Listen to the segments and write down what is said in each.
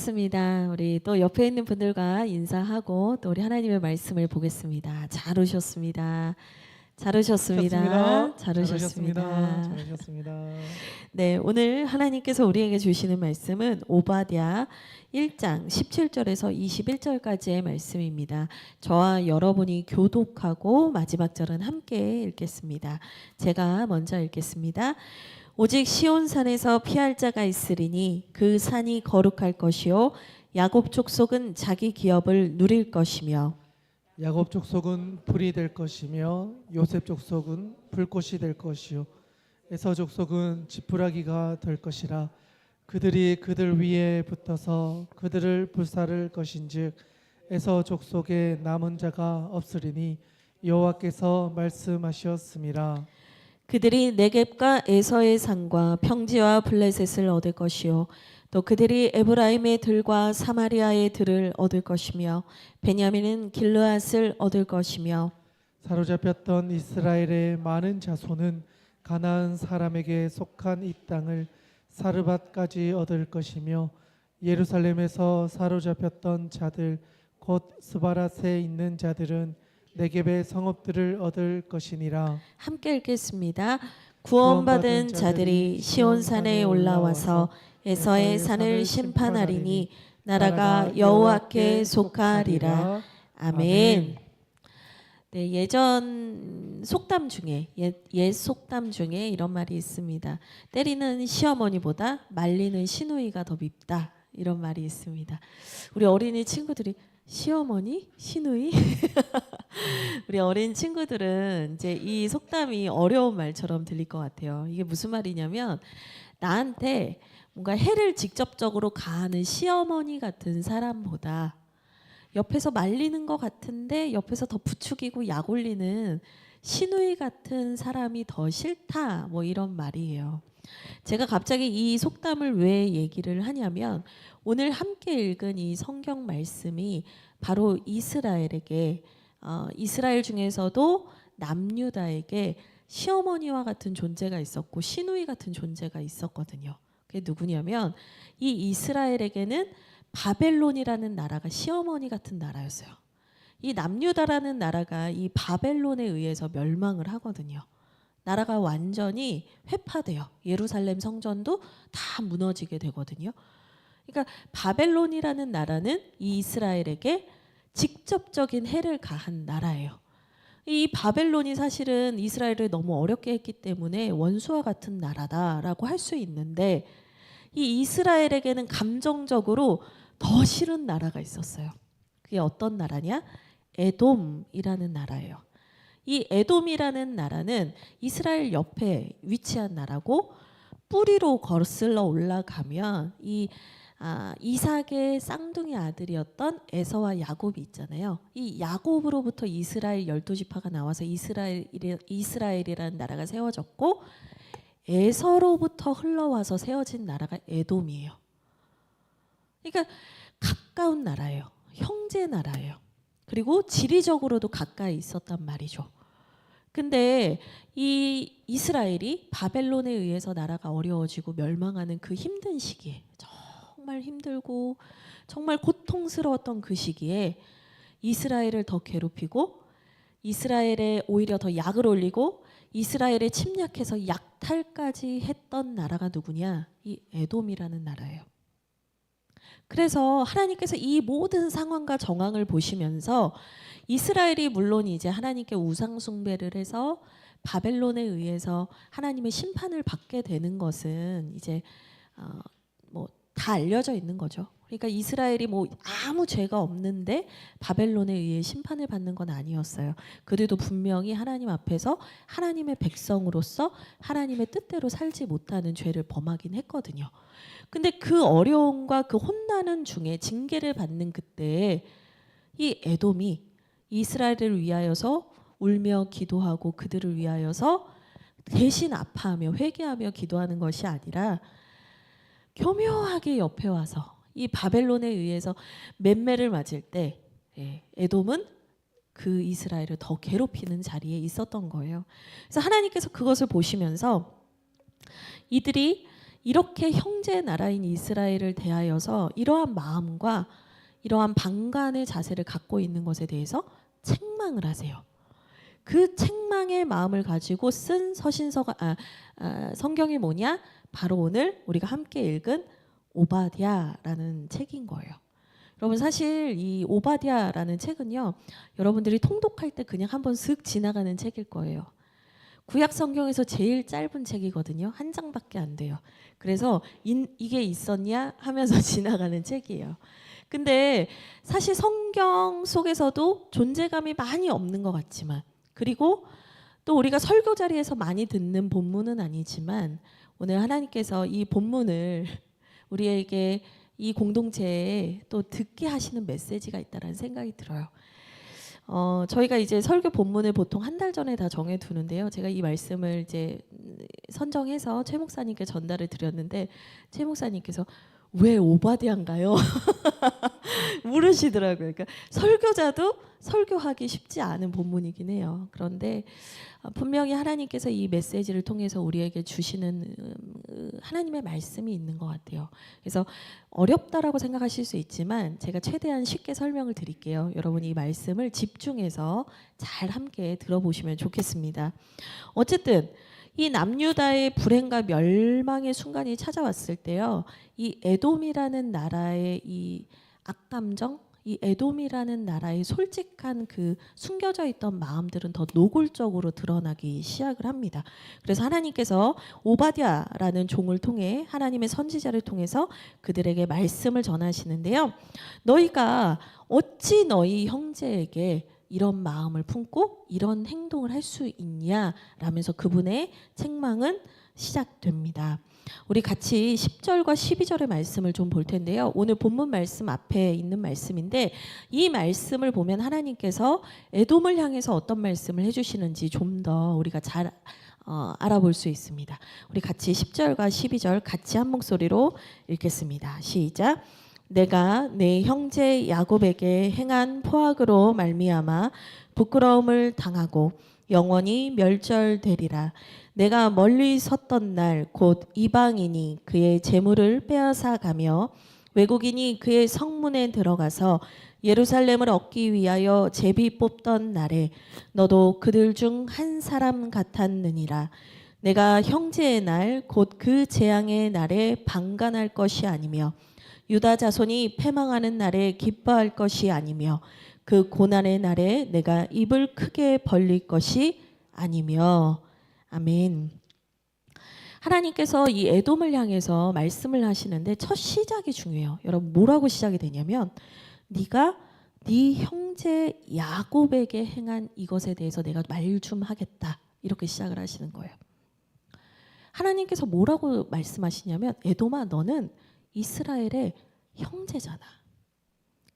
반갑습니다. 우리 또 옆에 있는 분들과 인사하고 또 우리 하나님의 말씀을 보겠습니다. 잘 오셨습니다. 잘 오셨습니다. 잘 오셨습니다. 잘하셨습니다. 네, 오늘 하나님께서 우리에게 주시는 말씀은 오바댜 1장 17절에서 21절까지의 말씀입니다. 저와 여러분이 교독하고 마지막 절은 함께 읽겠습니다. 제가 먼저 읽겠습니다. 오직 시온산에서 피할 자가 있으리니 그 산이 거룩할 것이요 야곱 족속은 자기 기업을 누릴 것이며 야곱 족속은 불이 될 것이며 요셉 족속은 불꽃이 될 것이요 에서 족속은 지푸라기가 될 것이라. 그들이 그들 위에 붙어서 그들을 불사를 것인즉 에서 족속에 남은 자가 없으리니 여호와께서 말씀하셨습니다. 그들이 네겝과 에서의 산과 평지와 블레셋을 얻을 것이요 또 그들이 에브라임의 들과 사마리아의 들을 얻을 것이며 베냐민은 길르앗을 얻을 것이며 사로잡혔던 이스라엘의 많은 자손은 가나안 사람에게 속한 이 땅을 사르밧까지 얻을 것이며 예루살렘에서 사로잡혔던 자들 곧 스바랏에 있는 자들은 네겝의 성읍들을 얻을 것이니라. 함께 읽겠습니다. 구원받은 자들이 시온산에 올라와서 에서의 산을 심판하리니 나라가 여호와께 속하리라. 아멘. 네, 예전 속담 중에 옛 속담 중에 이런 말이 있습니다. 때리는 시어머니보다 말리는 시누이가 더 밉다. 이런 말이 있습니다. 우리 어린이 친구들이 시어머니? 시누이? 우리 어린 친구들은 이제 이 속담이 어려운 말처럼 들릴 것 같아요. 이게 무슨 말이냐면 나한테 뭔가 해를 직접적으로 가하는 시어머니 같은 사람보다 옆에서 말리는 것 같은데 옆에서 더 부추기고 약 올리는 시누이 같은 사람이 더 싫다. 뭐 이런 말이에요. 제가 갑자기 이 속담을 왜 얘기를 하냐면 오늘 함께 읽은 이 성경 말씀이 바로 이스라엘에게 이스라엘 중에서도 남유다에게 시어머니와 같은 존재가 있었고 시누이 같은 존재가 있었거든요. 그게 누구냐면 이 이스라엘에게는 바벨론이라는 나라가 시어머니 같은 나라였어요. 이 남유다라는 나라가 이 바벨론에 의해서 멸망을 하거든요. 나라가 완전히 회파돼요. 예루살렘 성전도 다 무너지게 되거든요. 그러니까 바벨론이라는 나라는 이 이스라엘에게 직접적인 해를 가한 나라예요. 이 바벨론이 사실은 이스라엘을 너무 어렵게 했기 때문에 원수와 같은 나라다라고 할 수 있는데 이 이스라엘에게는 감정적으로 더 싫은 나라가 있었어요. 그게 어떤 나라냐? 에돔이라는 나라예요. 이 에돔이라는 나라는 이스라엘 옆에 위치한 나라고 뿌리로 거슬러 올라가면 이 이삭의 쌍둥이 아들이었던 에서와 야곱이 있잖아요. 이 야곱으로부터 이스라엘 12지파가 나와서 이스라엘이라는 나라가 세워졌고 에서로부터 흘러와서 세워진 나라가 에돔이에요. 그러니까 가까운 나라예요. 형제 나라예요. 그리고 지리적으로도 가까이 있었단 말이죠. 근데 이 이스라엘이 바벨론에 의해서 나라가 어려워지고 멸망하는 그 힘든 시기에 정말 힘들고 정말 고통스러웠던 그 시기에 이스라엘을 더 괴롭히고 이스라엘에 오히려 더 약을 올리고 이스라엘에 침략해서 약탈까지 했던 나라가 누구냐? 이 에돔이라는 나라예요. 그래서 하나님께서 이 모든 상황과 정황을 보시면서 이스라엘이 물론 이제 하나님께 우상 숭배를 해서 바벨론에 의해서 하나님의 심판을 받게 되는 것은 이제 뭐 다 알려져 있는 거죠. 그러니까 이스라엘이 뭐 아무 죄가 없는데 바벨론에 의해 심판을 받는 건 아니었어요. 그들도 분명히 하나님 앞에서 하나님의 백성으로서 하나님의 뜻대로 살지 못하는 죄를 범하긴 했거든요. 근데 그 어려움과 그 혼나는 중에 징계를 받는 그때에 이 에돔이 이스라엘을 위하여서 울며 기도하고 그들을 위하여서 대신 아파하며 회개하며 기도하는 것이 아니라 교묘하게 옆에 와서 이 바벨론에 의해서 맴매를 맞을 때 에돔은 그 이스라엘을 더 괴롭히는 자리에 있었던 거예요. 그래서 하나님께서 그것을 보시면서 이들이 이렇게 형제 나라인 이스라엘을 대하여서 이러한 마음과 이러한 방관의 자세를 갖고 있는 것에 대해서 책망을 하세요. 그 책망의 마음을 가지고 쓴 성경이 뭐냐? 바로 오늘 우리가 함께 읽은 오바댜라는 책인 거예요. 여러분 사실 이 오바댜라는 책은요, 여러분들이 통독할 때 그냥 한번 슥 지나가는 책일 거예요. 구약 성경에서 제일 짧은 책이거든요. 한 장밖에 안 돼요. 그래서 이게 있었냐 하면서 지나가는 책이에요. 근데 사실 성경 속에서도 존재감이 많이 없는 것 같지만, 그리고 또 우리가 설교 자리에서 많이 듣는 본문은 아니지만, 오늘 하나님께서 이 본문을 우리에게 이 공동체에 또 듣게 하시는 메시지가 있다라는 생각이 들어요. 저희가 이제 설교 본문을 보통 한 달 전에 다 정해 두는데요. 제가 이 말씀을 이제 선정해서 최 목사님께 전달을 드렸는데, 최 목사님께서 왜 오바댜인가요? 물으시더라고요. 그러니까 설교자도 설교하기 쉽지 않은 본문이긴 해요. 그런데 분명히 하나님께서 이 메시지를 통해서 우리에게 주시는 하나님의 말씀이 있는 것 같아요. 그래서 어렵다라고 생각하실 수 있지만 제가 최대한 쉽게 설명을 드릴게요. 여러분이 이 말씀을 집중해서 잘 함께 들어보시면 좋겠습니다. 어쨌든 이 남유다의 불행과 멸망의 순간이 찾아왔을 때요, 이 에돔이라는 나라의 이 악감정, 이 에돔이라는 나라의 솔직한 그 숨겨져 있던 마음들은 더 노골적으로 드러나기 시작을 합니다. 그래서 하나님께서 오바댜라는 종을 통해, 하나님의 선지자를 통해서 그들에게 말씀을 전하시는데요. 너희가 어찌 너희 형제에게 이런 마음을 품고 이런 행동을 할 수 있냐 라면서 그분의 책망은 시작됩니다. 우리 같이 10절과 12절의 말씀을 좀 볼 텐데요. 오늘 본문 말씀 앞에 있는 말씀인데, 이 말씀을 보면 하나님께서 에돔을 향해서 어떤 말씀을 해주시는지 좀 더 우리가 잘 알아볼 수 있습니다. 우리 같이 10절과 12절 같이 한 목소리로 읽겠습니다. 시작. 내가 내 형제 야곱에게 행한 포악으로 말미암아 부끄러움을 당하고 영원히 멸절되리라. 내가 멀리 섰던 날 곧 이방인이 그의 재물을 빼앗아 가며 외국인이 그의 성문에 들어가서 예루살렘을 얻기 위하여 제비 뽑던 날에 너도 그들 중 한 사람 같았느니라. 내가 형제의 날 곧 그 재앙의 날에 방관할 것이 아니며 유다 자손이 패망하는 날에 기뻐할 것이 아니며 그 고난의 날에 내가 입을 크게 벌릴 것이 아니며. 아멘. 하나님께서 이 에돔을 향해서 말씀을 하시는데 첫 시작이 중요해요. 여러분 뭐라고 시작이 되냐면, 네가 네 형제 야곱에게 행한 이것에 대해서 내가 말 좀 하겠다, 이렇게 시작을 하시는 거예요. 하나님께서 뭐라고 말씀하시냐면, 에돔아 너는 이스라엘의 형제잖아.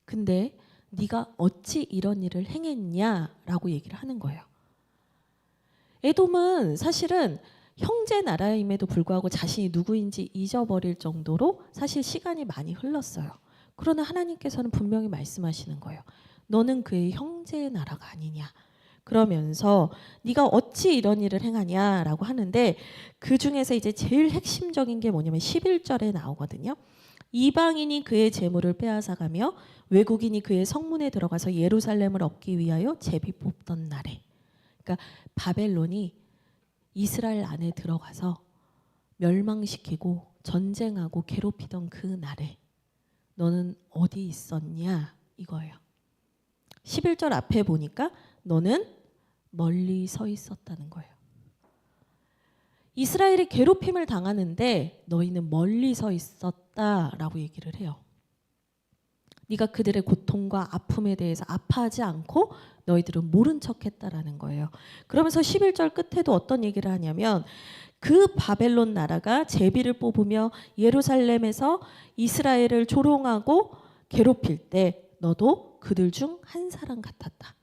근데 네가 어찌 이런 일을 행했냐라고 얘기를 하는 거예요. 에돔은 사실은 형제 나라임에도 불구하고 자신이 누구인지 잊어버릴 정도로 사실 시간이 많이 흘렀어요. 그러나 하나님께서는 분명히 말씀하시는 거예요. 너는 그의 형제의 나라가 아니냐. 그러면서 네가 어찌 이런 일을 행하냐라고 하는데, 그 중에서 이제 제일 핵심적인 게 뭐냐면 11절에 나오거든요. 이방인이 그의 재물을 빼앗아가며 외국인이 그의 성문에 들어가서 예루살렘을 얻기 위하여 제비 뽑던 날에, 그러니까 바벨론이 이스라엘 안에 들어가서 멸망시키고 전쟁하고 괴롭히던 그 날에 너는 어디 있었냐 이거예요. 11절 앞에 보니까 너는 멀리 서 있었다는 거예요. 이스라엘이 괴롭힘을 당하는데 너희는 멀리 서 있었다라고 얘기를 해요. 네가 그들의 고통과 아픔에 대해서 아파하지 않고 너희들은 모른 척했다라는 거예요. 그러면서 11절 끝에도 어떤 얘기를 하냐면, 그 바벨론 나라가 제비를 뽑으며 예루살렘에서 이스라엘을 조롱하고 괴롭힐 때 너도 그들 중 한 사람 같았다.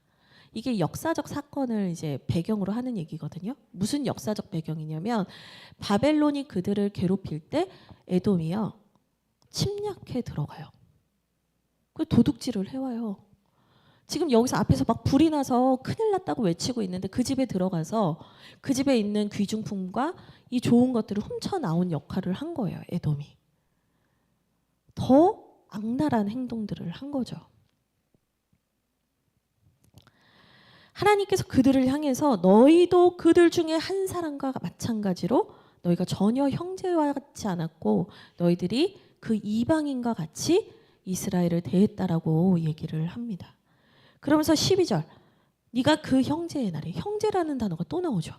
이게 역사적 사건을 이제 배경으로 하는 얘기거든요. 무슨 역사적 배경이냐면, 바벨론이 그들을 괴롭힐 때 에돔이요 침략해 들어가요. 그 도둑질을 해와요. 지금 여기서 앞에서 막 불이 나서 큰일 났다고 외치고 있는데 그 집에 들어가서 그 집에 있는 귀중품과 이 좋은 것들을 훔쳐 나온 역할을 한 거예요. 에돔이. 더 악랄한 행동들을 한 거죠. 하나님께서 그들을 향해서 너희도 그들 중에 한 사람과 마찬가지로 너희가 전혀 형제와 같지 않았고 너희들이 그 이방인과 같이 이스라엘을 대했다라고 얘기를 합니다. 그러면서 12절 네가 그 형제의 날에 형제라는 단어가 또 나오죠.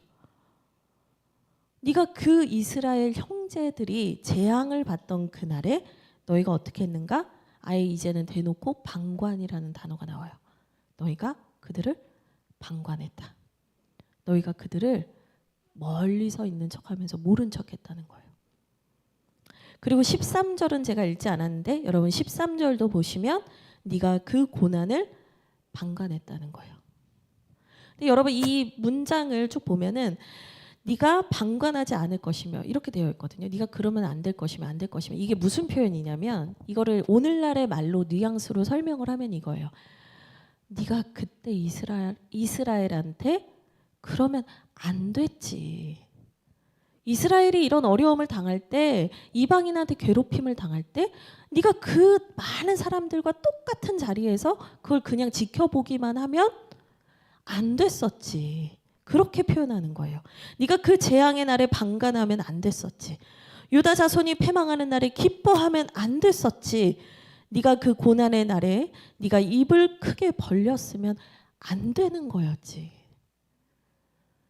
네가 그 이스라엘 형제들이 재앙을 받던 그날에 너희가 어떻게 했는가? 아예 이제는 대놓고 방관이라는 단어가 나와요. 너희가 그들을 방관했다. 너희가 그들을 멀리 서 있는 척하면서 모른 척했다는 거예요. 그리고 13절은 제가 읽지 않았는데 여러분 13절도 보시면 네가 그 고난을 방관했다는 거예요. 근데 여러분 이 문장을 쭉 보면은 네가 방관하지 않을 것이며 이렇게 되어 있거든요. 네가 그러면 안 될 것이며 안 될 것이며 이게 무슨 표현이냐면 이거를 오늘날의 말로 뉘앙스로 설명을 하면 이거예요. 네가 그때 이스라엘한테 그러면 안 됐지. 이스라엘이 이런 어려움을 당할 때 이방인한테 괴롭힘을 당할 때 네가 그 많은 사람들과 똑같은 자리에서 그걸 그냥 지켜보기만 하면 안 됐었지. 그렇게 표현하는 거예요. 네가 그 재앙의 날에 방관하면 안 됐었지. 유다 자손이 패망하는 날에 기뻐하면 안 됐었지. 네가 그 고난의 날에 네가 입을 크게 벌렸으면 안 되는 거였지.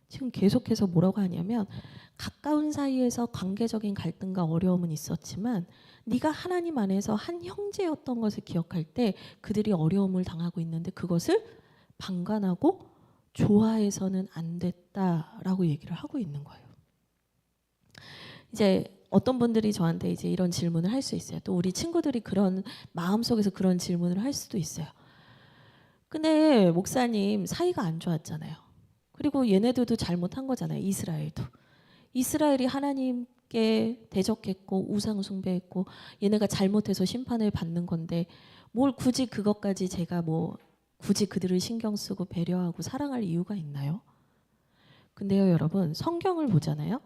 지금 계속해서 뭐라고 하냐면 가까운 사이에서 관계적인 갈등과 어려움은 있었지만 네가 하나님 안에서 한 형제였던 것을 기억할 때 그들이 어려움을 당하고 있는데 그것을 방관하고 좋아해서는 안 됐다라고 얘기를 하고 있는 거예요. 이제 어떤 분들이 저한테 이제 이런 질문을 할 수 있어요. 또 우리 친구들이 그런 마음속에서 그런 질문을 할 수도 있어요. 근데 목사님 사이가 안 좋았잖아요. 그리고 얘네들도 잘못한 거잖아요. 이스라엘도. 이스라엘이 하나님께 대적했고 우상 숭배했고 얘네가 잘못해서 심판을 받는 건데 뭘 굳이 그것까지 제가 뭐 굳이 그들을 신경 쓰고 배려하고 사랑할 이유가 있나요? 근데요 여러분 성경을 보잖아요.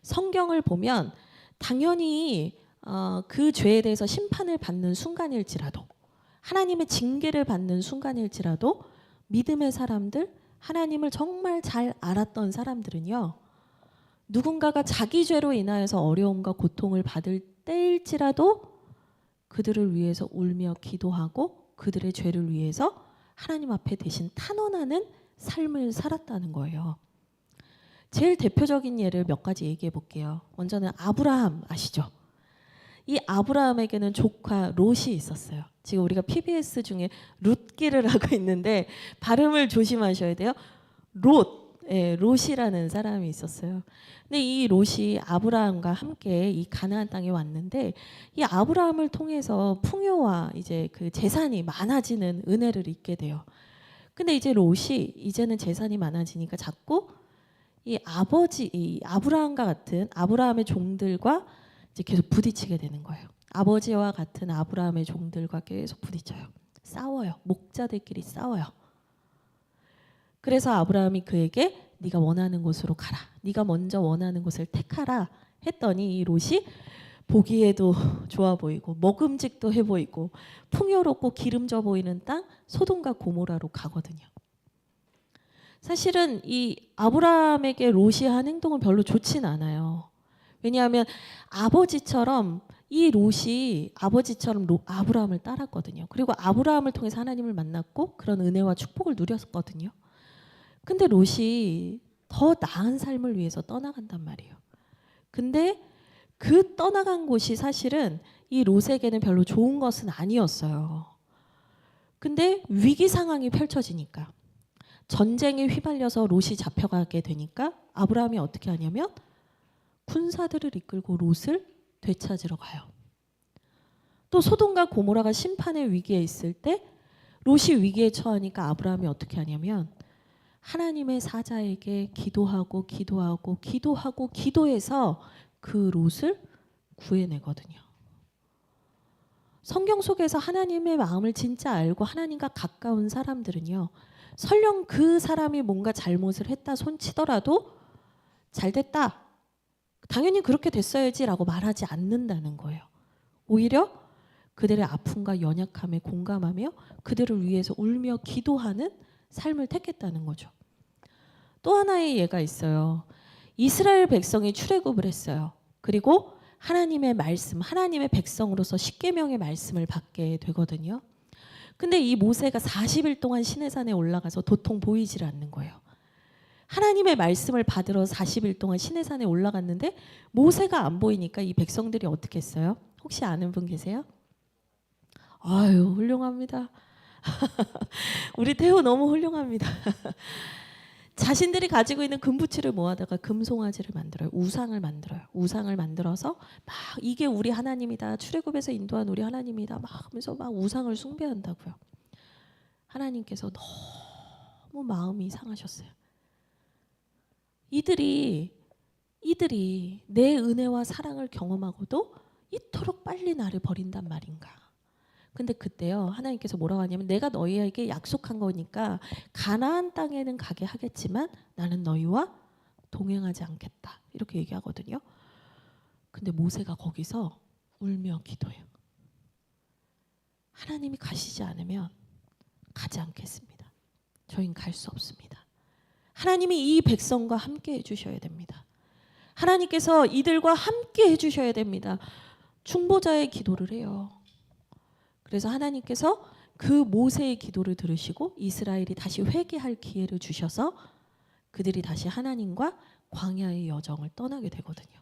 성경을 보면 당연히 그 죄에 대해서 심판을 받는 순간일지라도 하나님의 징계를 받는 순간일지라도 믿음의 사람들 하나님을 정말 잘 알았던 사람들은요. 누군가가 자기 죄로 인하여서 어려움과 고통을 받을 때일지라도 그들을 위해서 울며 기도하고 그들의 죄를 위해서 하나님 앞에 대신 탄원하는 삶을 살았다는 거예요. 제일 대표적인 예를 몇 가지 얘기해 볼게요. 먼저는 아브라함 아시죠? 이 아브라함에게는 조카 롯이 있었어요. 지금 우리가 PBS 중에 룻기를 하고 있는데 발음을 조심하셔야 돼요. 롯이라는 사람이 있었어요. 근데 이 롯이 아브라함과 함께 이 가나안 땅에 왔는데 이 아브라함을 통해서 풍요와 이제 그 재산이 많아지는 은혜를 입게 돼요. 근데 이제 롯이 이제는 재산이 많아지니까 자꾸 이 아브라함과 같은 아브라함의 종들과 이제 계속 부딪히게 되는 거예요. 아버지와 같은 아브라함의 종들과 계속 부딪혀요. 싸워요. 목자들끼리 싸워요. 그래서 아브라함이 그에게 네가 원하는 곳으로 가라. 네가 먼저 원하는 곳을 택하라 했더니 이 롯이 보기에도 좋아 보이고 먹음직도 해 보이고 풍요롭고 기름져 보이는 땅 소돔과 고모라로 가거든요. 사실은 이 아브라함에게 롯이 한 행동은 별로 좋진 않아요. 왜냐하면 아버지처럼 이 롯이 아버지처럼 아브라함을 따랐거든요. 그리고 아브라함을 통해서 하나님을 만났고 그런 은혜와 축복을 누렸거든요. 근데 롯이 더 나은 삶을 위해서 떠나간단 말이에요. 근데 그 떠나간 곳이 사실은 이 롯에게는 별로 좋은 것은 아니었어요. 근데 위기 상황이 펼쳐지니까 전쟁에 휘말려서 롯이 잡혀가게 되니까 아브라함이 어떻게 하냐면 군사들을 이끌고 롯을 되찾으러 가요. 또 소돔과 고모라가 심판의 위기에 있을 때 롯이 위기에 처하니까 아브라함이 어떻게 하냐면 하나님의 사자에게 기도하고 기도해서 그 롯을 구해내거든요. 성경 속에서 하나님의 마음을 진짜 알고 하나님과 가까운 사람들은요, 설령 그 사람이 뭔가 잘못을 했다 손치더라도 잘 됐다, 당연히 그렇게 됐어야지라고 말하지 않는다는 거예요. 오히려 그들의 아픔과 연약함에 공감하며 그들을 위해서 울며 기도하는 삶을 택했다는 거죠. 또 하나의 예가 있어요. 이스라엘 백성이 출애굽을 했어요. 그리고 하나님의 말씀, 하나님의 백성으로서 십계명의 말씀을 받게 되거든요. 근데 이 모세가 40일 동안 시내산에 올라가서 도통 보이질 않는 거예요. 하나님의 말씀을 받으러 40일 동안 시내산에 올라갔는데 모세가 안 보이니까 이 백성들이 어떻게 했어요? 혹시 아는 분 계세요? 아유, 훌륭합니다. 우리 태호 너무 훌륭합니다. 자신들이 가지고 있는 금부치를 모아다가 금송아지를 만들어요. 우상을 만들어요. 우상을 만들어서 막 이게 우리 하나님이다. 출애굽에서 인도한 우리 하나님이다. 막 하면서 막 우상을 숭배한다고요. 하나님께서 너무 마음이 상하셨어요. 이들이 내 은혜와 사랑을 경험하고도 이토록 빨리 나를 버린단 말인가. 근데 그때요, 하나님께서 뭐라고 하냐면 내가 너희에게 약속한 거니까 가나안 땅에는 가게 하겠지만 나는 너희와 동행하지 않겠다, 이렇게 얘기하거든요. 근데 모세가 거기서 울며 기도해요. 하나님이 가시지 않으면 가지 않겠습니다. 저희는 갈 수 없습니다. 하나님이 이 백성과 함께 해주셔야 됩니다. 하나님께서 이들과 함께 해주셔야 됩니다. 중보자의 기도를 해요. 그래서 하나님께서 그 모세의 기도를 들으시고 이스라엘이 다시 회개할 기회를 주셔서 그들이 다시 하나님과 광야의 여정을 떠나게 되거든요.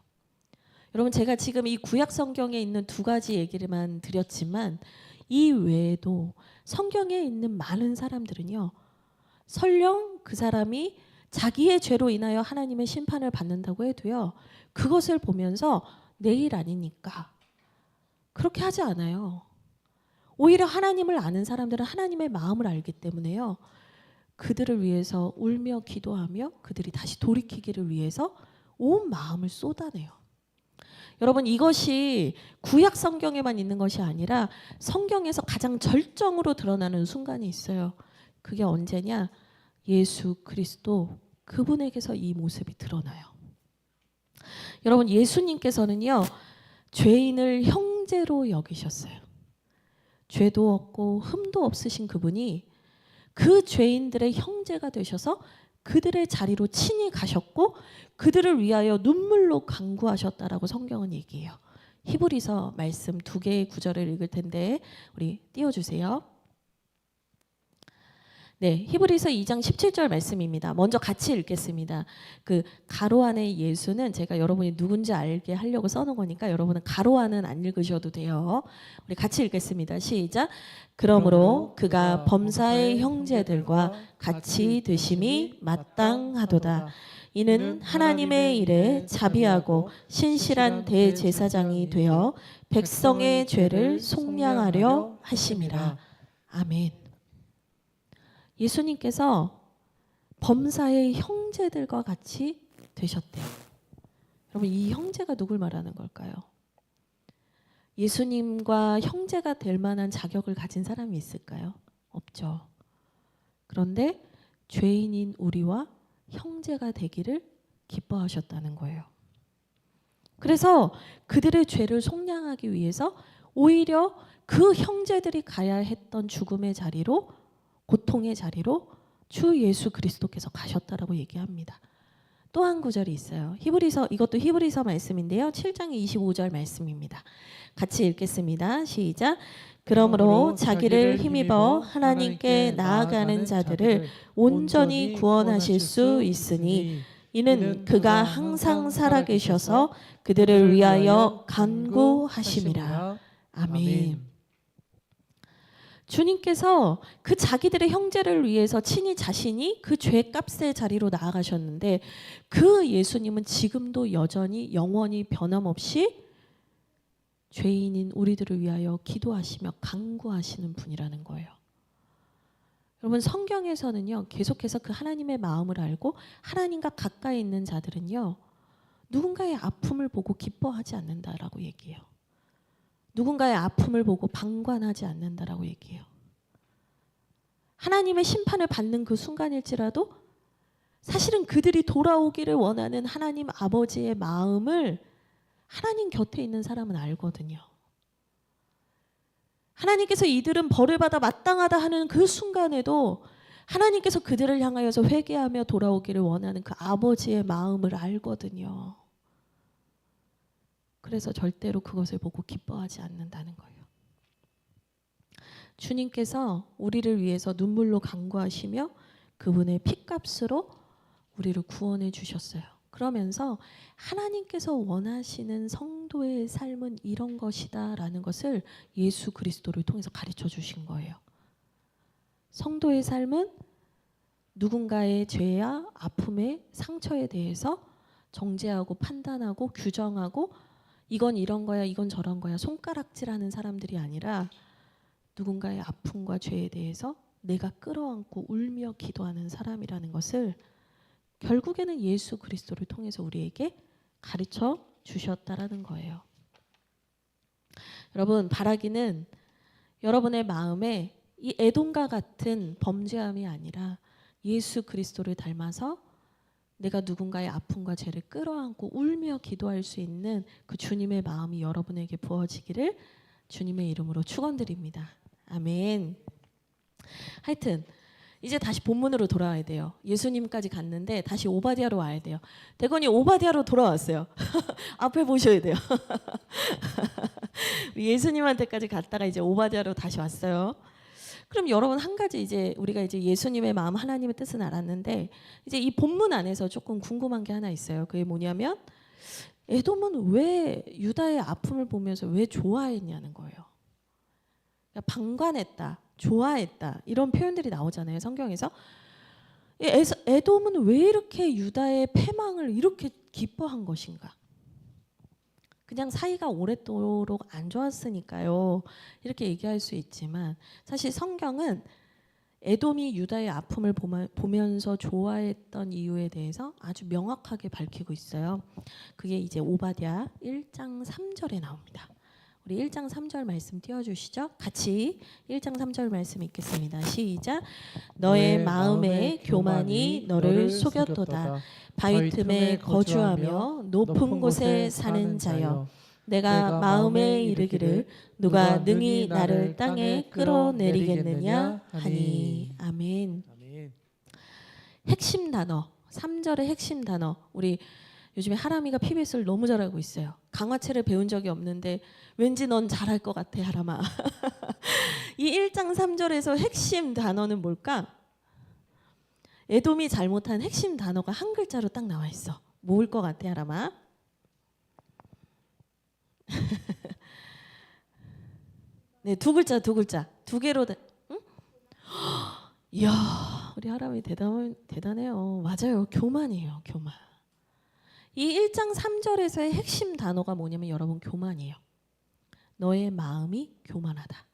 여러분, 제가 지금 이 구약 성경에 있는 두 가지 얘기를만 드렸지만 이 외에도 성경에 있는 많은 사람들은요, 설령 그 사람이 자기의 죄로 인하여 하나님의 심판을 받는다고 해도요, 그것을 보면서 내일 아니니까 그렇게 하지 않아요. 오히려 하나님을 아는 사람들은 하나님의 마음을 알기 때문에요, 그들을 위해서 울며 기도하며 그들이 다시 돌이키기를 위해서 온 마음을 쏟아내요. 여러분, 이것이 구약 성경에만 있는 것이 아니라 성경에서 가장 절정으로 드러나는 순간이 있어요. 그게 언제냐? 예수 그리스도, 그분에게서 이 모습이 드러나요. 여러분, 예수님께서는요, 죄인을 형제로 여기셨어요. 죄도 없고 흠도 없으신 그분이 그 죄인들의 형제가 되셔서 그들의 자리로 친히 가셨고 그들을 위하여 눈물로 간구하셨다라고 성경은 얘기해요. 히브리서 말씀 두 개의 구절을 읽을 텐데 우리 띄워주세요. 네, 히브리서 2장 17절 말씀입니다. 먼저 같이 읽겠습니다. 그 가로 안에 예수는 제가 여러분이 누군지 알게 하려고 써놓은 거니까 여러분은 가로 안은 안 읽으셔도 돼요. 우리 같이 읽겠습니다. 시작. 그러므로 그가 범사의 형제들과 같이 되심이 마땅하도다. 이는 하나님의 일에 자비하고 신실한 대제사장이 되어 백성의 죄를 속량하려 하심이라. 아멘. 예수님께서 범사의 형제들과 같이 되셨대요. 여러분, 이 형제가 누굴 말하는 걸까요? 예수님과 형제가 될 만한 자격을 가진 사람이 있을까요? 없죠. 그런데 죄인인 우리와 형제가 되기를 기뻐하셨다는 거예요. 그래서 그들의 죄를 속량하기 위해서 오히려 그 형제들이 가야 했던 죽음의 자리로, 고통의 자리로 주 예수 그리스도께서 가셨다라고 얘기합니다. 또 한 구절이 있어요. 히브리서, 이것도 히브리서 말씀인데요. 7장 25절 말씀입니다. 같이 읽겠습니다. 시작. 그러므로 자기를 힘입어 하나님께 나아가는 자들을 온전히 구원하실 수 있으니 이는 그가 항상 살아계셔서 그들을 위하여 간구하심이라. 아멘. 주님께서 그 자기들의 형제를 위해서 친히 자신이 그 죄값의 자리로 나아가셨는데 그 예수님은 지금도 여전히 영원히 변함없이 죄인인 우리들을 위하여 기도하시며 간구하시는 분이라는 거예요. 여러분, 성경에서는요, 계속해서 그 하나님의 마음을 알고 하나님과 가까이 있는 자들은요, 누군가의 아픔을 보고 기뻐하지 않는다라고 얘기해요. 누군가의 아픔을 보고 방관하지 않는다라고 얘기해요. 하나님의 심판을 받는 그 순간일지라도 사실은 그들이 돌아오기를 원하는 하나님 아버지의 마음을 하나님 곁에 있는 사람은 알거든요. 하나님께서 이들은 벌을 받아 마땅하다 하는 그 순간에도 하나님께서 그들을 향하여서 회개하며 돌아오기를 원하는 그 아버지의 마음을 알거든요. 그래서 절대로 그것을 보고 기뻐하지 않는다는 거예요. 주님께서 우리를 위해서 눈물로 간구하시며 그분의 피값으로 우리를 구원해 주셨어요. 그러면서 하나님께서 원하시는 성도의 삶은 이런 것이다라는 것을 예수 그리스도를 통해서 가르쳐 주신 거예요. 성도의 삶은 누군가의 죄와 아픔의 상처에 대해서 정죄하고 판단하고 규정하고 이건 이런 거야, 이건 저런 거야 손가락질하는 사람들이 아니라 누군가의 아픔과 죄에 대해서 내가 끌어안고 울며 기도하는 사람이라는 것을 결국에는 예수 그리스도를 통해서 우리에게 가르쳐 주셨다라는 거예요. 여러분, 바라기는 여러분의 마음에 이 에돔과 같은 범죄함이 아니라 예수 그리스도를 닮아서 내가 누군가의 아픔과 죄를 끌어안고 울며 기도할 수 있는 그 주님의 마음이 여러분에게 부어지기를 주님의 이름으로 축원드립니다. 아멘. 하여튼 이제 다시 본문으로 돌아와야 돼요. 예수님까지 갔는데 다시 오바댜로 와야 돼요. 대건이 오바댜로 돌아왔어요. 앞에 보셔야 돼요. 예수님한테까지 갔다가 이제 오바댜로 다시 왔어요. 그럼 여러분 한 가지 이제 우리가 이제 예수님의 마음 하나님의 뜻은 알았는데 이제 이 본문 안에서 조금 궁금한 게 하나 있어요. 그게 뭐냐면 에돔은 왜 유다의 아픔을 보면서 왜 좋아했냐는 거예요. 그러니까 방관했다, 좋아했다 이런 표현들이 나오잖아요. 성경에서. 에돔은 왜 이렇게 유다의 패망을 이렇게 기뻐한 것인가? 그냥 사이가 오랫도록 안 좋았으니까요. 이렇게 얘기할 수 있지만 사실 성경은 에돔이 유다의 아픔을 보면서 좋아했던 이유에 대해서 아주 명확하게 밝히고 있어요. 그게 이제 오바댜 1장 3절에 나옵니다. 우리 1장 3절 말씀 띄워주시죠. 같이 1장 3절 말씀 읽겠습니다. 시작. 너의 마음의 교만이 너를 속였도다. 바위 틈에 거주하며 높은 곳에 사는 자여, 내가 마음에 이르기를 누가 능히 나를 땅에 끌어내리겠느냐 하니. 아멘. 핵심 단어, 3절의 핵심 단어. 우리 요즘에 하람이가 PBS를 너무 잘하고 있어요. 강화체를 배운 적이 없는데 왠지 넌 잘할 것 같아, 하람아. 이 1장 3절에서 핵심 단어는 뭘까? 에돔이 잘못한 핵심 단어가 한 글자로 딱 나와 있어. 뭘 것 같아, 하람아? 네, 두 글자. 두 개로. 응? 이야, 우리 하람이 대단해요. 맞아요. 교만이에요. 교만. 이 1장 3절에서의 핵심 단어가 뭐냐면 여러분 교만이에요. 너의 마음이 교만하다.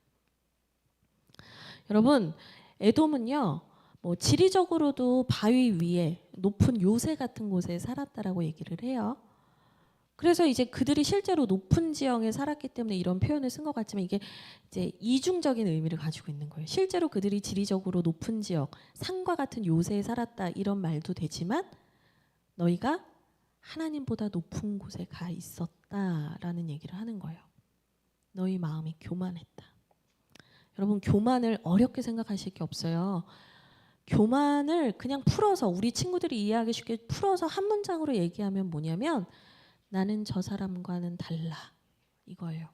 여러분, 에돔은요. 뭐 지리적으로도 바위 위에 높은 요새 같은 곳에 살았다라고 얘기를 해요. 그래서 이제 그들이 실제로 높은 지형에 살았기 때문에 이런 표현을 쓴 것 같지만 이게 이제 이중적인 의미를 가지고 있는 거예요. 실제로 그들이 지리적으로 높은 지역, 산과 같은 요새에 살았다 이런 말도 되지만 너희가 하나님보다 높은 곳에 가 있었다라는 얘기를 하는 거예요. 너희 마음이 교만했다. 여러분, 교만을 어렵게 생각하실 게 없어요. 교만을 그냥 풀어서 우리 친구들이 이해하기 쉽게 풀어서 한 문장으로 얘기하면 뭐냐면 나는 저 사람과는 달라 이거예요.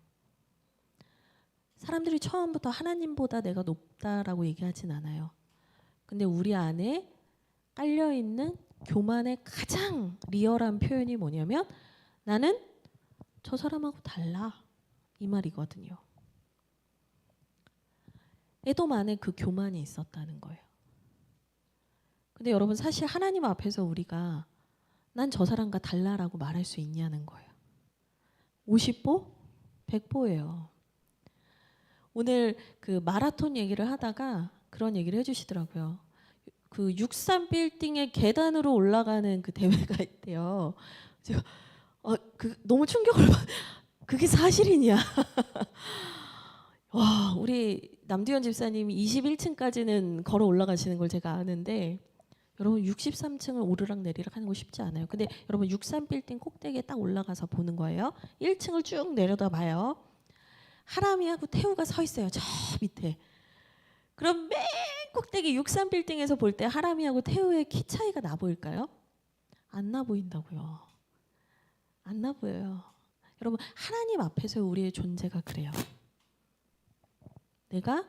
사람들이 처음부터 하나님보다 내가 높다라고 얘기하진 않아요. 근데 우리 안에 깔려있는 교만의 가장 리얼한 표현이 뭐냐면 나는 저 사람하고 달라 이 말이거든요. 에돔 안에 그 교만이 있었다는 거예요. 근데 여러분 사실 하나님 앞에서 우리가 난 저 사람과 달라라고 말할 수 있냐는 거예요. 50보? 100보예요. 오늘 그 마라톤 얘기를 하다가 그런 얘기를 해주시더라고요. 그 63 빌딩의 계단으로 올라가는 그 대회가 있대요. 제가 그 너무 충격을 그게 사실이냐? 와, 우리 남두현 집사님이 21층까지는 걸어 올라가시는 걸 제가 아는데 여러분 63층을 오르락 내리락 하는 거 쉽지 않아요. 근데 여러분 63빌딩 꼭대기에 딱 올라가서 보는 거예요. 1층을 쭉 내려다 봐요. 하람이하고 태우가 서 있어요. 저 밑에. 그럼 맨 꼭대기 63빌딩에서 볼 때 하람이하고 태우의 키 차이가 나 보일까요? 안 나 보인다고요. 안 나 보여요. 여러분 하나님 앞에서 우리의 존재가 그래요. 내가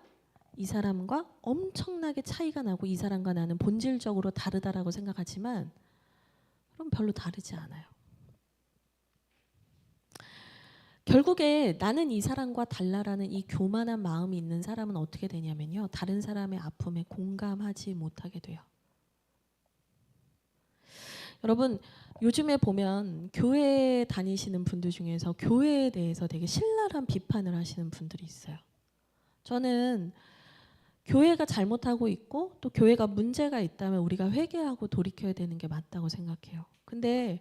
이 사람과 엄청나게 차이가 나고 이 사람과 나는 본질적으로 다르다라고 생각하지만 그럼 별로 다르지 않아요. 결국에 나는 이 사람과 달라라는 이 교만한 마음이 있는 사람은 어떻게 되냐면요. 다른 사람의 아픔에 공감하지 못하게 돼요. 여러분 요즘에 보면 교회 다니시는 분들 중에서 교회에 대해서 되게 신랄한 비판을 하시는 분들이 있어요. 저는 교회가 잘못하고 있고 또 교회가 문제가 있다면 우리가 회개하고 돌이켜야 되는 게 맞다고 생각해요. 근데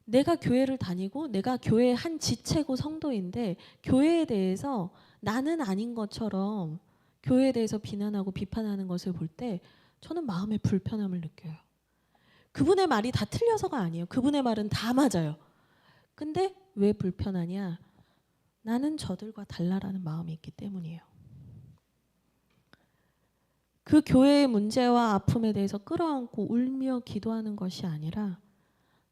내가 교회를 다니고 내가 교회의 한 지체고 성도인데 교회에 대해서 나는 아닌 것처럼 교회에 대해서 비난하고 비판하는 것을 볼 때 저는 마음의 불편함을 느껴요. 그분의 말이 다 틀려서가 아니에요. 그분의 말은 다 맞아요. 근데 왜 불편하냐? 나는 저들과 달라라는 마음이 있기 때문이에요. 그 교회의 문제와 아픔에 대해서 끌어안고 울며 기도하는 것이 아니라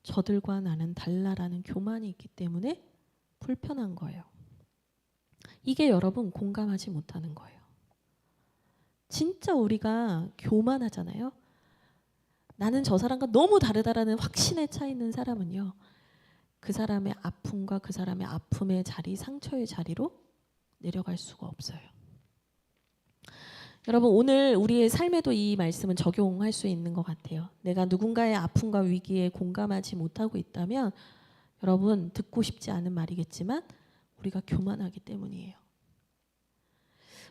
저들과 나는 달라라는 교만이 있기 때문에 불편한 거예요. 이게 여러분 공감하지 못하는 거예요. 진짜 우리가 교만하잖아요. 나는 저 사람과 너무 다르다라는 확신에 차 있는 사람은요. 그 사람의 아픔과 그 사람의 아픔의 자리, 상처의 자리로 내려갈 수가 없어요. 여러분 오늘 우리의 삶에도 이 말씀은 적용할 수 있는 것 같아요. 내가 누군가의 아픔과 위기에 공감하지 못하고 있다면 여러분 듣고 싶지 않은 말이겠지만 우리가 교만하기 때문이에요.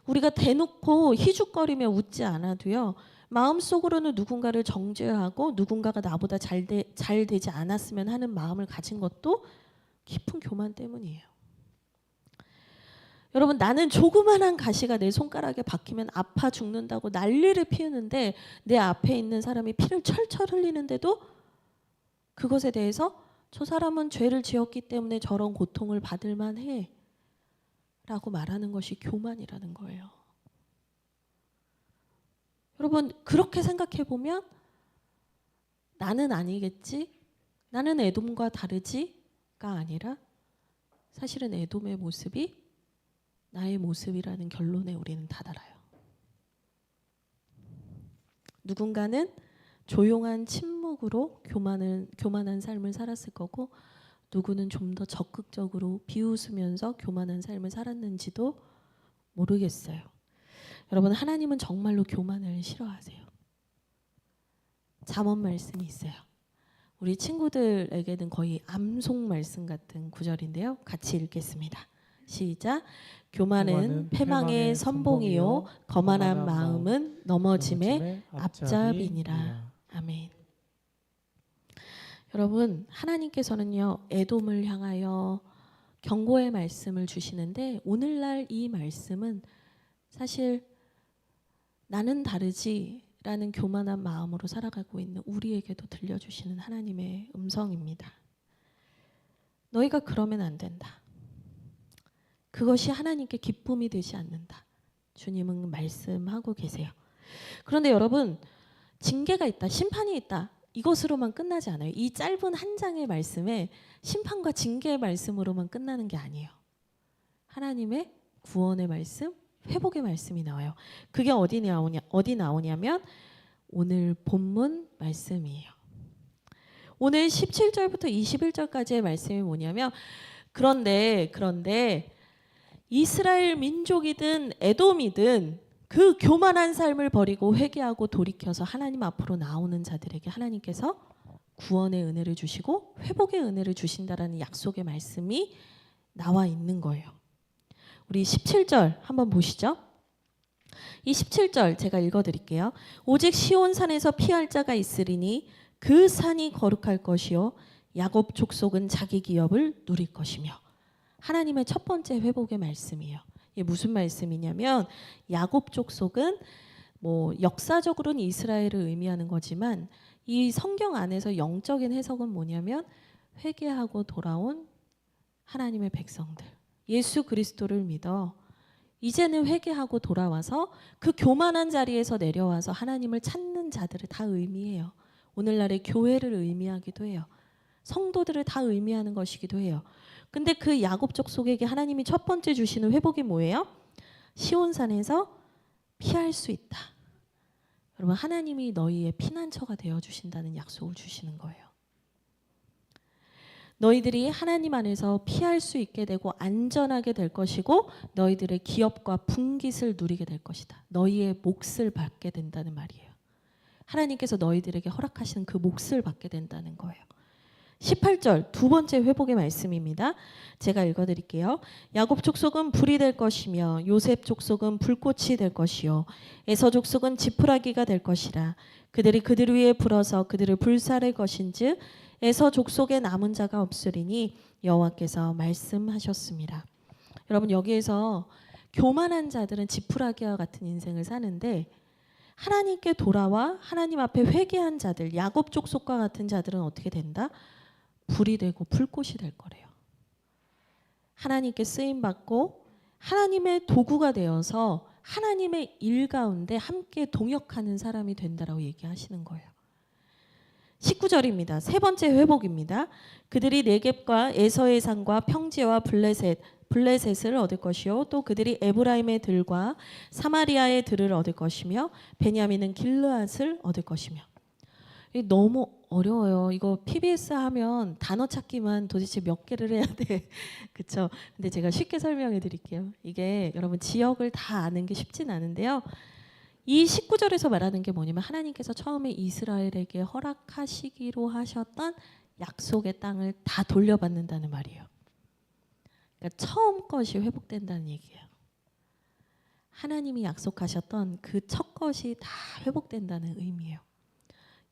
우리가 대놓고 희죽거리며 웃지 않아도요. 마음속으로는 누군가를 정죄하고 누군가가 나보다 잘 되지 않았으면 하는 마음을 가진 것도 깊은 교만 때문이에요. 여러분 나는 조그만한 가시가 내 손가락에 박히면 아파 죽는다고 난리를 피우는데 내 앞에 있는 사람이 피를 철철 흘리는데도 그것에 대해서 저 사람은 죄를 지었기 때문에 저런 고통을 받을 만해 라고 말하는 것이 교만이라는 거예요. 여러분 그렇게 생각해 보면 나는 아니겠지? 나는 에돔과 다르지가 아니라 사실은 에돔의 모습이 나의 모습이라는 결론에 우리는 다다라요. 누군가는 조용한 침묵으로 교만한 삶을 살았을 거고 누구는 좀 더 적극적으로 비웃으면서 교만한 삶을 살았는지도 모르겠어요. 여러분 하나님은 정말로 교만을 싫어하세요. 잠언 말씀이 있어요. 우리 친구들에게는 거의 암송 말씀 같은 구절인데요. 같이 읽겠습니다. 시작. 교만은 패망의 선봉이요 거만한 마음은 넘어짐의 앞잡이니라. 아멘. 여러분 하나님께서는요 에돔을 향하여 경고의 말씀을 주시는데 오늘날 이 말씀은 사실 나는 다르지라는 교만한 마음으로 살아가고 있는 우리에게도 들려주시는 하나님의 음성입니다. 너희가 그러면 안 된다. 그것이 하나님께 기쁨이 되지 않는다. 주님은 말씀하고 계세요. 그런데 여러분 징계가 있다. 심판이 있다. 이것으로만 끝나지 않아요. 이 짧은 한 장의 말씀에 심판과 징계의 말씀으로만 끝나는 게 아니에요. 하나님의 구원의 말씀, 회복의 말씀이 나와요. 그게 어디 나오냐면 오늘 본문 말씀이에요. 오늘 17절부터 21절까지의 말씀이 뭐냐면 그런데 이스라엘 민족이든 에돔이든 그 교만한 삶을 버리고 회개하고 돌이켜서 하나님 앞으로 나오는 자들에게 하나님께서 구원의 은혜를 주시고 회복의 은혜를 주신다라는 약속의 말씀이 나와 있는 거예요. 우리 17절 한번 보시죠. 이 17절 제가 읽어드릴게요. 오직 시온산에서 피할 자가 있으리니 그 산이 거룩할 것이요 야곱 족속은 자기 기업을 누릴 것이며. 하나님의 첫 번째 회복의 말씀이에요. 이게 무슨 말씀이냐면 야곱 족속은 뭐 역사적으로는 이스라엘을 의미하는 거지만 이 성경 안에서 영적인 해석은 뭐냐면 회개하고 돌아온 하나님의 백성들, 예수 그리스도를 믿어 이제는 회개하고 돌아와서 그 교만한 자리에서 내려와서 하나님을 찾는 자들을 다 의미해요. 오늘날의 교회를 의미하기도 해요. 성도들을 다 의미하는 것이기도 해요. 근데 그 야곱 족속에게 하나님이 첫 번째 주시는 회복이 뭐예요? 시온산에서 피할 수 있다. 여러분, 하나님이 너희의 피난처가 되어 주신다는 약속을 주시는 거예요. 너희들이 하나님 안에서 피할 수 있게 되고 안전하게 될 것이고 너희들의 기업과 분깃을 누리게 될 것이다. 너희의 몫을 받게 된다는 말이에요. 하나님께서 너희들에게 허락하시는 그 몫을 받게 된다는 거예요. 18절 두 번째 회복의 말씀입니다. 제가 읽어드릴게요. 야곱 족속은 불이 될 것이며 요셉 족속은 불꽃이 될 것이요 에서 족속은 지푸라기가 될 것이라. 그들이 그들 위에 불어서 그들을 불사를 것인즉 에서 족속에 남은 자가 없으리니 여호와께서 말씀하셨습니다. 여러분, 여기에서 교만한 자들은 지푸라기와 같은 인생을 사는데 하나님께 돌아와 하나님 앞에 회개한 자들, 야곱 족속과 같은 자들은 어떻게 된다? 불이 되고 불꽃이 될 거래요. 하나님께 쓰임 받고 하나님의 도구가 되어서 하나님의 일 가운데 함께 동역하는 사람이 된다라고 얘기하시는 거예요. 19절입니다. 세 번째 회복입니다. 그들이 네겝과 에서의 산과 평지와 블레셋을 얻을 것이요 또 그들이 에브라임의 들과 사마리아의 들을 얻을 것이며 베냐민은 길르앗을 얻을 것이며. 너무 어려워요. 이거 PBS 하면 단어 찾기만 도대체 몇 개를 해야 돼. 그렇죠? 근데 제가 쉽게 설명해 드릴게요. 이게 여러분 지역을 다 아는 게 쉽진 않은데요. 이 19절에서 말하는 게 뭐냐면 하나님께서 처음에 이스라엘에게 허락하시기로 하셨던 약속의 땅을 다 돌려받는다는 말이에요. 그러니까 처음 것이 회복된다는 얘기예요. 하나님이 약속하셨던 그 첫 것이 다 회복된다는 의미예요.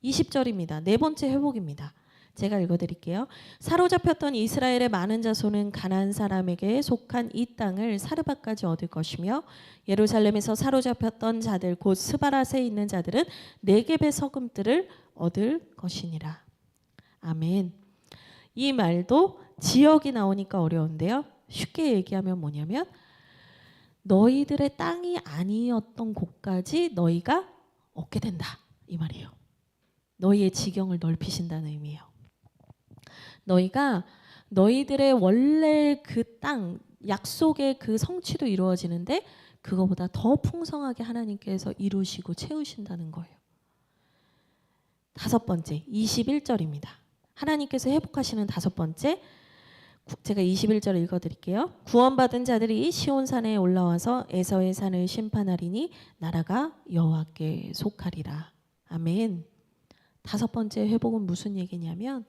20절입니다. 네 번째 회복입니다. 제가 읽어드릴게요. 사로잡혔던 이스라엘의 많은 자손은 가나안 사람에게 속한 이 땅을 사르밧까지 얻을 것이며 예루살렘에서 사로잡혔던 자들 곧 스바랏에 있는 자들은 네겝의 서금들을 얻을 것이니라. 아멘. 이 말도 지역이 나오니까 어려운데요. 쉽게 얘기하면 뭐냐면 너희들의 땅이 아니었던 곳까지 너희가 얻게 된다. 이 말이에요. 너희의 지경을 넓히신다는 의미예요. 너희가 너희들의 원래 그 땅, 약속의 그 성취도 이루어지는데 그거보다 더 풍성하게 하나님께서 이루시고 채우신다는 거예요. 다섯 번째, 21절입니다. 하나님께서 회복하시는 다섯 번째, 제가 21절을 읽어드릴게요. 구원받은 자들이 시온산에 올라와서 에서의 산을 심판하리니 나라가 여호와께 속하리라. 아멘. 다섯 번째 회복은 무슨 얘기냐면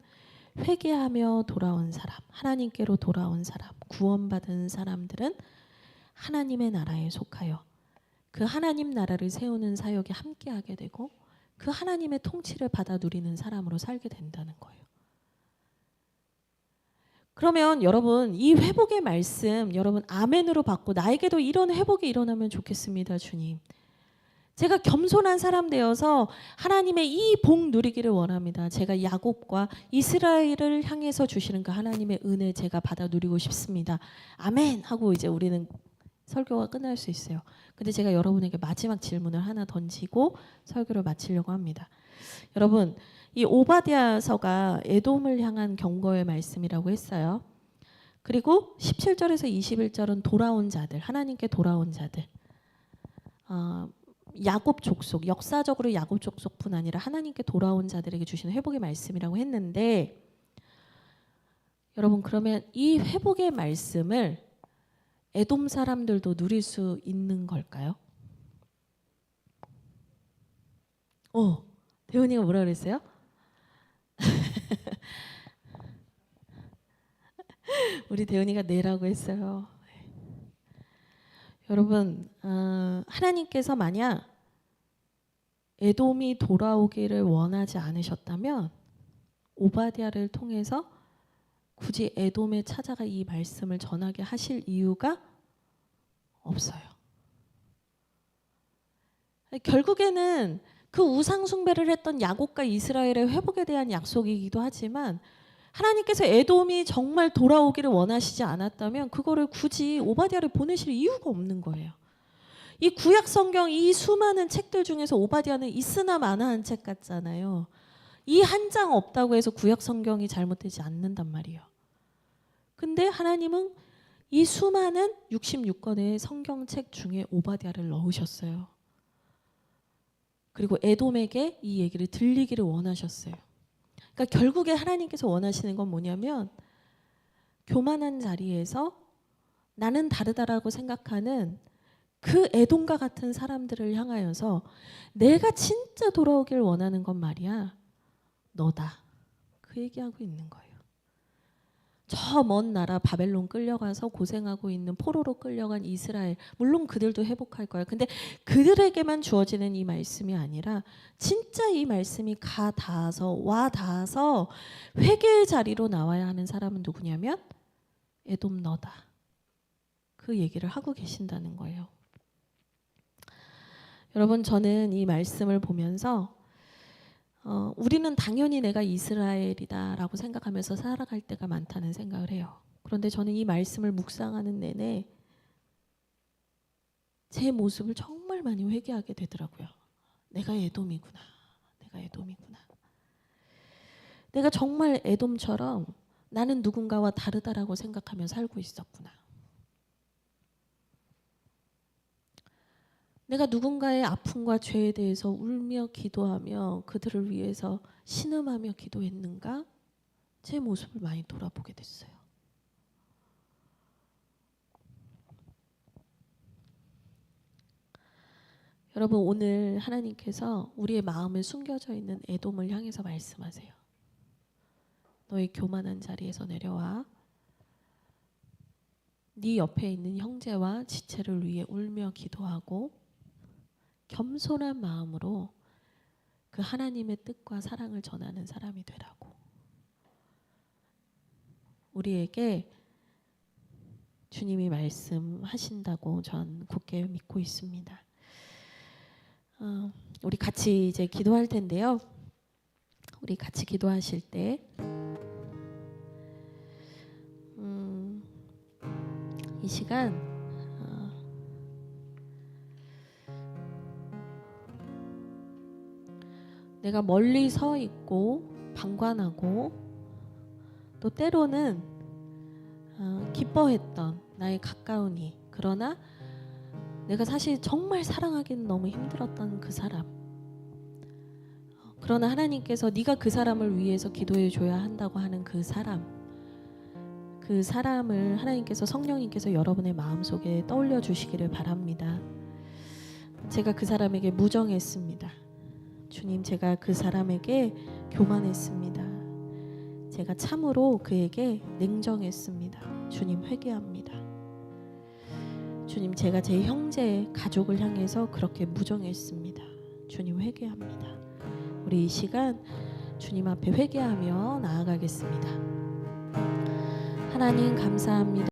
회개하며 돌아온 사람, 하나님께로 돌아온 사람, 구원받은 사람들은 하나님의 나라에 속하여 그 하나님 나라를 세우는 사역에 함께하게 되고 그 하나님의 통치를 받아 누리는 사람으로 살게 된다는 거예요. 그러면 여러분 이 회복의 말씀 여러분 아멘으로 받고 나에게도 이런 회복이 일어나면 좋겠습니다. 주님. 제가 겸손한 사람 되어서 하나님의 이 복 누리기를 원합니다. 제가 야곱과 이스라엘을 향해서 주시는 그 하나님의 은혜 제가 받아 누리고 싶습니다. 아멘 하고 이제 우리는 설교가 끝날 수 있어요. 근데 제가 여러분에게 마지막 질문을 하나 던지고 설교를 마치려고 합니다. 여러분 이 오바댜서가 에돔을 향한 경고의 말씀이라고 했어요. 그리고 17절에서 21절은 돌아온 자들, 하나님께 돌아온 자들. 야곱 족속, 역사적으로 야곱 족속뿐 아니라 하나님께 돌아온 자들에게 주시는 회복의 말씀이라고 했는데 여러분 그러면 이 회복의 말씀을 에돔 사람들도 누릴 수 있는 걸까요? 대훈이가 뭐라 그랬어요? 우리 대훈이가 네라고 했어요. 여러분 하나님께서 만약 에돔이 돌아오기를 원하지 않으셨다면 오바댜를 통해서 굳이 에돔에 찾아가 이 말씀을 전하게 하실 이유가 없어요. 결국에는 그 우상 숭배를 했던 야곱과 이스라엘의 회복에 대한 약속이기도 하지만 하나님께서 에돔이 정말 돌아오기를 원하시지 않았다면 그거를 굳이 오바댜를 보내실 이유가 없는 거예요. 이 구약 성경 이 수많은 책들 중에서 오바댜는 있으나 마나한 책 같잖아요. 이 한 장 없다고 해서 구약 성경이 잘못되지 않는단 말이에요. 근데 하나님은 이 수많은 66권의 성경책 중에 오바댜를 넣으셨어요. 그리고 에돔에게 이 얘기를 들리기를 원하셨어요. 그러니까 결국에 하나님께서 원하시는 건 뭐냐면 교만한 자리에서 나는 다르다라고 생각하는 그 에돔과 같은 사람들을 향하여서 내가 진짜 돌아오길 원하는 건 말이야. 너다. 그 얘기하고 있는 거예요. 저 먼 나라 바벨론 끌려가서 고생하고 있는 포로로 끌려간 이스라엘, 물론 그들도 회복할 거예요. 근데 그들에게만 주어지는 이 말씀이 아니라 진짜 이 말씀이 가 닿아서 와 닿아서 회개의 자리로 나와야 하는 사람은 누구냐면 에돔 너다. 그 얘기를 하고 계신다는 거예요. 여러분, 저는 이 말씀을 보면서 우리는 당연히 내가 이스라엘이다라고 생각하면서 살아갈 때가 많다는 생각을 해요. 그런데 저는 이 말씀을 묵상하는 내내 제 모습을 정말 많이 회개하게 되더라고요. 내가 에돔이구나. 내가 에돔이구나. 내가 정말 에돔처럼 나는 누군가와 다르다라고 생각하며 살고 있었구나. 내가 누군가의 아픔과 죄에 대해서 울며 기도하며 그들을 위해서 신음하며 기도했는가? 제 모습을 많이 돌아보게 됐어요. 여러분, 오늘 하나님께서 우리의 마음에 숨겨져 있는 에돔을 향해서 말씀하세요. 너의 교만한 자리에서 내려와 네 옆에 있는 형제와 지체를 위해 울며 기도하고 겸손한 마음으로 그 하나님의 뜻과 사랑을 전하는 사람이 되라고. 우리에게 주님이 말씀하신다고 전 굳게 믿고 있습니다. 우리 같이 이제 기도할 텐데요. 우리 같이 기도하실 때 이 시간 내가 멀리 서 있고 방관하고 또 때로는 기뻐했던 나의 가까운 이, 그러나 내가 사실 정말 사랑하기는 너무 힘들었던 그 사람, 그러나 하나님께서 네가 그 사람을 위해서 기도해 줘야 한다고 하는 그 사람을 하나님께서, 성령님께서 여러분의 마음속에 떠올려 주시기를 바랍니다. 제가 그 사람에게 무정했습니다. 주님, 제가 그 사람에게 교만했습니다. 제가 참으로 그에게 냉정했습니다. 주님, 회개합니다. 주님, 제가 제 형제, 가족을 향해서 그렇게 무정했습니다. 주님, 회개합니다. 우리 이 시간 주님 앞에 회개하며 나아가겠습니다. 하나님, 감사합니다.